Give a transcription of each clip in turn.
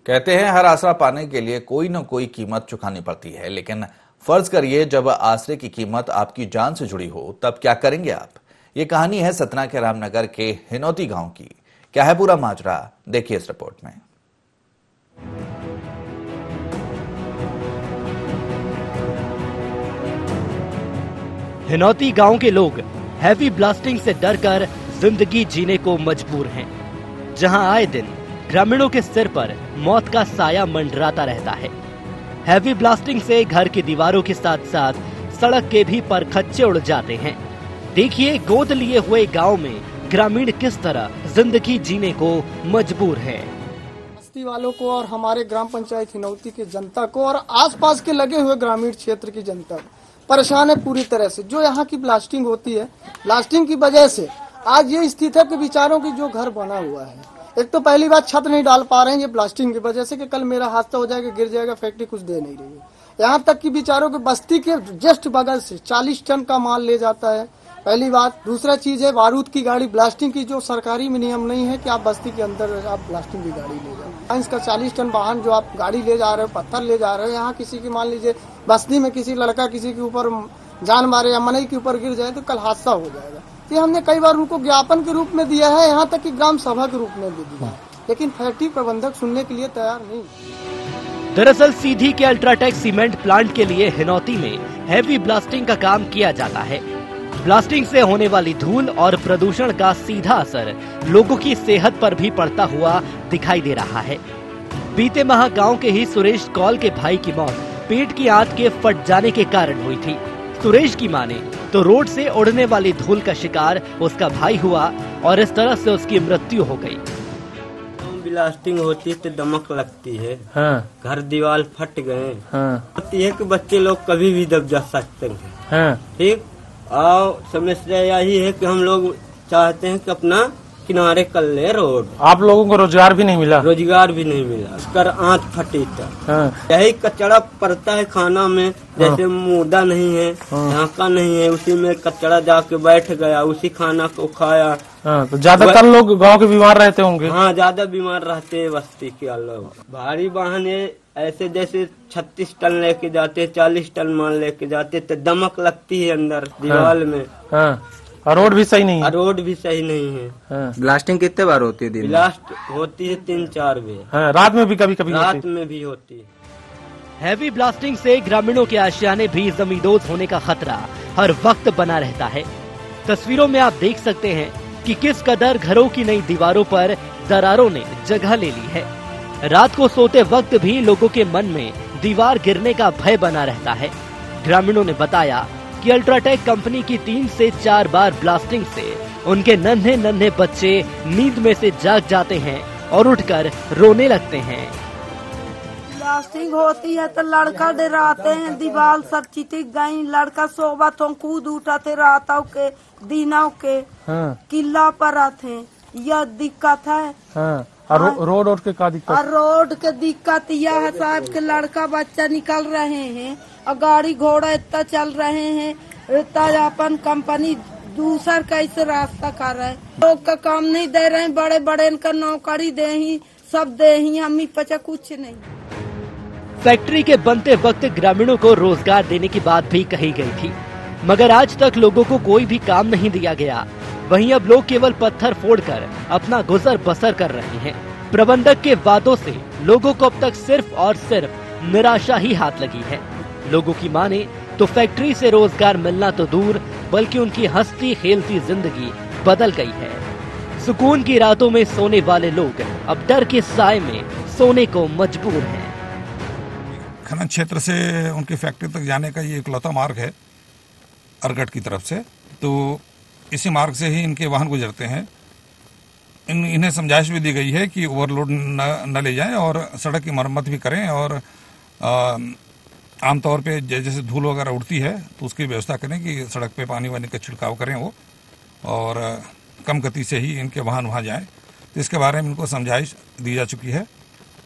कहते हैं हर आसरा पाने के लिए कोई न कोई कीमत चुकानी पड़ती है, लेकिन फर्ज करिए जब आसरे की कीमत आपकी जान से जुड़ी हो तब क्या करेंगे आप। ये कहानी है सतना के रामनगर के हिनौती गांव की। क्या है पूरा माजरा, देखिए इस रिपोर्ट में। हिनौती गांव के लोग हैवी ब्लास्टिंग से डरकर जिंदगी जीने को मजबूर हैं, जहां आए दिन ग्रामीणों के सिर पर मौत का साया मंडराता रहता है। हैवी ब्लास्टिंग से घर की दीवारों के साथ साथ सड़क के भी परखच्चे उड़ जाते हैं। देखिए गोद लिए हुए गांव में ग्रामीण किस तरह जिंदगी जीने को मजबूर है। बस्ती वालों को और हमारे ग्राम पंचायत हिनौती की जनता को और आसपास के लगे हुए ग्रामीण क्षेत्र की जनता परेशान है पूरी तरह से। जो यहाँ की ब्लास्टिंग होती है, ब्लास्टिंग की वजह से आज ये स्थिति है कि बेचारों की जो घर बना हुआ है, एक तो पहली बात छत नहीं डाल पा रहे हैं ये ब्लास्टिंग की वजह से कि कल मेरा हादसा हो जाएगा, गिर जाएगा, फैक्ट्री कुछ दे नहीं रही है। यहाँ तक कि बेचारों के बस्ती के जस्ट बगल से 40 टन का माल ले जाता है, पहली बात। दूसरा चीज है बारूद की गाड़ी, ब्लास्टिंग की जो सरकारी में नियम नहीं है कि आप बस्ती के अंदर आप ब्लास्टिंग की गाड़ी ले जाओ। इसका 40 टन वाहन जो आप गाड़ी ले जा रहे हो, पत्थर ले जा रहे हो, यहाँ किसी की मान लीजिए बस्ती में किसी लड़का किसी के ऊपर जान मारे या मनई के ऊपर गिर जाए तो कल हादसा हो जाएगा। ये हमने कई बार उनको ज्ञापन के रूप में दिया है, यहाँ तक कि ग्राम सभा के रूप में भी दिया है, लेकिन फैक्ट्री प्रबंधक सुनने के लिए तैयार नहीं। दरअसल सीधी के अल्ट्राटेक सीमेंट प्लांट के लिए हिनौती में हैवी ब्लास्टिंग का काम किया जाता है। ब्लास्टिंग से होने वाली धूल और प्रदूषण का सीधा असर लोगों की सेहत पर भी पड़ता हुआ दिखाई दे रहा है। बीते माह गांव के ही सुरेश कौल के भाई की मौत पेट की आंत के फट जाने के कारण हुई थी। सुरेश की माने तो रोड से उड़ने वाली धूल का शिकार उसका भाई हुआ और इस तरह से उसकी मृत्यु हो गई। ब्लास्टिंग होती है तो दमक लगती है। हाँ। घर दीवार फट गए। हाँ। होती है कि बच्चे लोग कभी भी दब जा सकते हैं। हाँ। ठीक। और समस्या यही है कि हम लोग चाहते हैं कि अपना किनारे कर ले रोड। आप लोगों को रोजगार भी नहीं मिला? रोजगार भी नहीं मिला, कर आंत फटी था। हाँ। यही कचरा पड़ता है खाना में, जैसे मुर्दा नहीं है, ढाका नहीं है, उसी में कचरा जाके बैठ गया, उसी खाना को खाया। हाँ, तो ज्यादातर लोग गांव के बीमार रहते होंगे। हाँ, ज्यादा बीमार रहते हैं बस्ती के लोग। भारी वाहन ऐसे जैसे 36 टन लेके जाते, 40 टन माल लेके जाते तो दमक लगती है अंदर दीवार में। हाँ। और रोड भी सही नहीं है। रोड भी सही नहीं है। हाँ। ब्लास्टिंग कितने बार होती है दिन में? ब्लास्ट होती है 3-4 बार। हाँ, रात में भी कभी कभी रात में भी होती है। हैवी ब्लास्टिंग से ग्रामीणों के आशियाने भी जमींदोज होने का खतरा हर वक्त बना रहता है। तस्वीरों में आप देख सकते हैं कि किस कदर घरों की नई दीवारों पर दरारों ने जगह ले ली है। रात को सोते वक्त भी लोगों के मन में दीवार गिरने का भय बना रहता है। ग्रामीणों ने बताया कि अल्ट्राटेक कंपनी की 3 से 4 बार ब्लास्टिंग से उनके नन्हे नन्हे बच्चे नींद में से जाग जाते हैं और उठकर रोने लगते हैं। ब्लास्टिंग होती है तो लड़का डराते हैं, दीवार सब चिटिक गई, लड़का सोबत हो कूद उठाते रातों के दिनों के। हाँ। किला पर आते, यह दिक्कत है। हाँ। और रोड के का दिक्कत? और रोड के दिक्कत यह है साहब के लड़का बच्चा निकल रहे हैं और गाड़ी घोड़ा इतना चल रहे हैं, इतना अपन कंपनी दूसर कैसे रास्ता कर रहे हैं। लोग का काम नहीं दे रहे हैं, बड़े बड़े इनका नौकरी दे ही सब दे ही, हमें पचा कुछ नहीं। फैक्ट्री के बनते वक्त ग्रामीणों को रोजगार देने की बात भी कही गई थी, मगर आज तक लोगों को कोई भी काम नहीं दिया गया। वहीं अब लोग केवल पत्थर फोड़कर अपना गुजर बसर कर रहे हैं। प्रबंधक के वादों से लोगों को अब तक सिर्फ और सिर्फ निराशा ही हाथ लगी है। लोगों की माने तो फैक्ट्री से रोजगार मिलना तो दूर, बल्कि उनकी हंसती खेलती जिंदगी बदल गई है। सुकून की रातों में सोने वाले लोग अब डर के साए में सोने को मजबूर हैं। खनन क्षेत्र से उनकी फैक्ट्री तक जाने का ये इकलौता मार्ग है अरगट की तरफ से, तो इसी मार्ग से ही इनके वाहन गुजरते हैं। इन्हें समझाइश भी दी गई है कि ओवरलोड न ले जाएं और सड़क की मरम्मत भी करें, और आमतौर पे जैसे धूल वगैरह उड़ती है तो उसकी व्यवस्था करें कि सड़क पे पानी वानी का छिड़काव करें वो, और कम गति से ही इनके वाहन वहाँ जाएं। तो इसके बारे में इनको समझाइश दी जा चुकी है,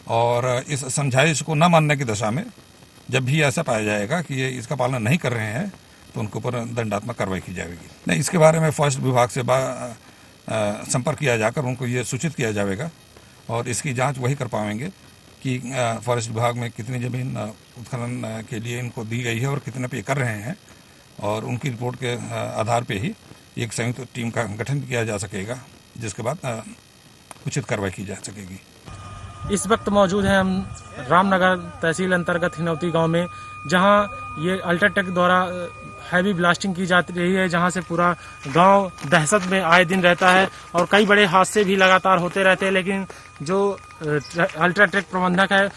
और इस समझाइश को न मानने की दशा में जब भी ऐसा पाया जाएगा कि ये इसका पालन नहीं कर रहे हैं तो उनके ऊपर दंडात्मक कार्रवाई की जाएगी। नहीं, इसके बारे में फॉरेस्ट विभाग से संपर्क किया जाकर उनको ये सूचित किया जाएगा और इसकी जांच वही कर पाएंगे कि फॉरेस्ट विभाग में कितनी जमीन उत्खनन के लिए इनको दी गई है और कितने पे कर रहे हैं, और उनकी रिपोर्ट के आधार पे ही एक संयुक्त टीम का गठन किया जा सकेगा, जिसके बाद उचित कार्रवाई की जा सकेगी। इस वक्त मौजूद हैं हम रामनगर तहसील अंतर्गत हिनौती गांव में, जहां ये अल्ट्राटेक द्वारा हैवी ब्लास्टिंग की जाती रही है, जहां से पूरा गांव दहशत में आए दिन रहता है और कई बड़े हादसे भी लगातार होते रहते हैं। लेकिन जो अल्ट्राटेक प्रबंधक है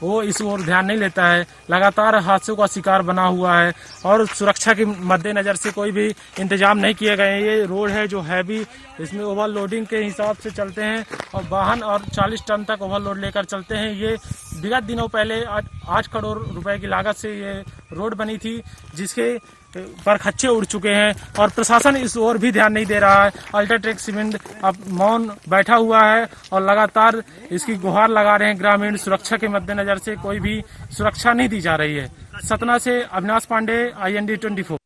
वो इस ओर ध्यान नहीं लेता है, लगातार हादसों का शिकार बना हुआ है और सुरक्षा के मद्देनजर से कोई भी इंतजाम नहीं किए गए हैं। ये रोड है जो हैवी, इसमें ओवरलोडिंग के हिसाब से चलते हैं और वाहन और 40 टन तक ओवरलोड लेकर चलते हैं। ये विगत दिनों पहले 8 करोड़ रुपए की लागत से ये रोड बनी थी, जिसके पर खच्चे उड़ चुके हैं और प्रशासन इस ओर भी ध्यान नहीं दे रहा है। अल्ट्राटेक सीमेंट अब मौन बैठा हुआ है और लगातार इसकी गुहार लगा रहे हैं ग्रामीण। सुरक्षा के मद्देनजर से कोई भी सुरक्षा नहीं दी जा रही है। सतना से अविनाश पांडे, IND 24।